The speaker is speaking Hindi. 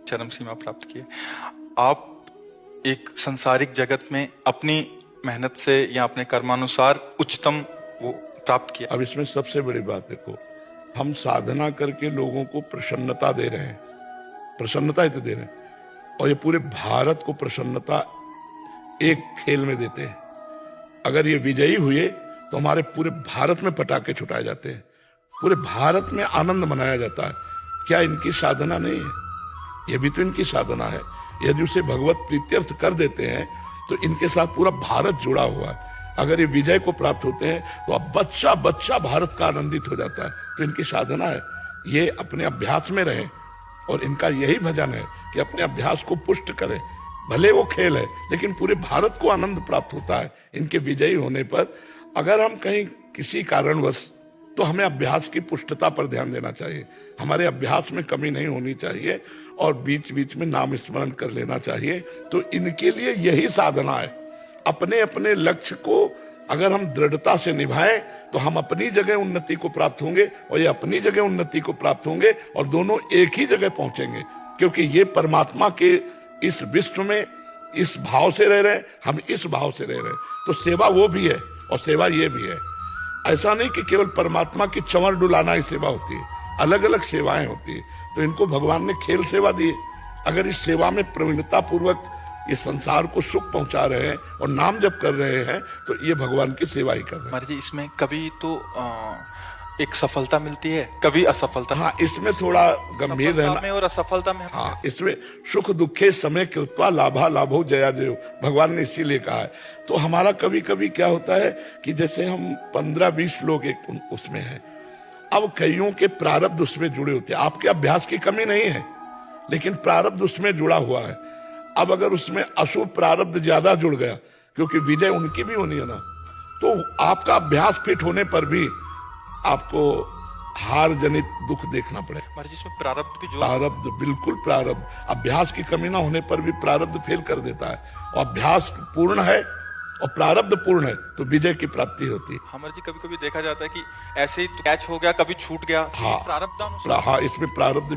चरम सीमा प्राप्त की है। आप एक संसारिक जगत में अपनी मेहनत से या अपने कर्मानुसार उच्चतम वो प्राप्त किया। अब इसमें सबसे बड़ी बात देखो, हम साधना करके लोगों को प्रसन्नता दे रहे हैं, प्रसन्नता ही तो दे रहे हैं, और ये पूरे भारत को प्रसन्नता एक खेल में देते हैं। अगर ये विजयी हुए तो हमारे पूरे भारत में पटाखे छुटाए जाते हैं, पूरे भारत में आनंद मनाया जाता है। क्या इनकी साधना नहीं है? ये भी तो इनकी साधना है। यदि उसे भगवत प्रीत्यर्थ कर देते हैं तो इनके साथ पूरा भारत जुड़ा हुआ है। अगर ये विजय को प्राप्त होते हैं तो अब बच्चा बच्चा भारत का आनंदित हो जाता है। तो इनकी साधना है, ये अपने अभ्यास में रहें, और इनका यही भजन है कि अपने अभ्यास को पुष्ट करें। भले वो खेल है, लेकिन पूरे भारत को आनंद प्राप्त होता है इनके विजयी होने पर। अगर हम कहीं किसी कारणवश, तो हमें अभ्यास की पुष्टता पर ध्यान देना चाहिए। हमारे अभ्यास में कमी नहीं होनी चाहिए, और बीच बीच में नाम स्मरण कर लेना चाहिए। तो इनके लिए यही साधना है। अपने अपने लक्ष्य को अगर हम दृढ़ता से निभाएं तो हम अपनी जगह उन्नति को प्राप्त होंगे, और ये अपनी जगह उन्नति को प्राप्त होंगे, और दोनों एक ही जगह पहुंचेंगे। क्योंकि ये परमात्मा के इस विश्व में इस भाव से रह रहे हैं, हम इस भाव से रह रहे हैं। तो सेवा वो भी है और सेवा ये भी है। ऐसा नहीं कि केवल परमात्मा की चंवर डुलाना ही सेवा होती है, अलग अलग सेवाएं होती है। तो इनको भगवान ने खेल सेवा दी। अगर इस सेवा में प्रवीणता पूर्वक इस संसार को सुख पहुंचा रहे हैं और नाम जप कर रहे हैं, तो ये भगवान की सेवा ही कर रहे हैं। महाराज जी, इसमें कभी तो एक सफलता मिलती है, कभी असफलता। हाँ, इसमें थोड़ा गंभीर रहना में और असफलता में। हाँ, इसमें सुख दुखे समय कृत्वा लाभा लाभो जया जयो, भगवान ने इसीलिए कहा है। तो हमारा कभी कभी क्या होता है कि जैसे हम 15-20 लोग एक उसमें हैं, अब कईयों के प्रारब्ध उसमें जुड़े होते हैं। आपके अभ्यास की कमी नहीं है, लेकिन प्रारब्ध उसमें जुड़ा हुआ है। अब अगर उसमें अशुभ प्रारब्ध ज्यादा जुड़ गया, क्योंकि विजय उनकी भी होनी है ना, तो आपका अभ्यास फिट होने पर भी आपको हार जनित दुख देखना पड़ेगा। महाराज जी, इसमें प्रारब्ध भी जो प्रारब्ध, बिल्कुल प्रारब्ध, अभ्यास की कमी ना होने पर भी प्रारब्ध फेल कर देता है। और अभ्यास पूर्ण है और प्रारब्ध पूर्ण है तो विजय की प्राप्ति होती है। हमारे जी, कभी कभी देखा जाता है कि ऐसे ही कैच हो गया, कभी छूट गया। हाँ, प्रारब्धानुसार। हाँ, इसमें प्रारब्ध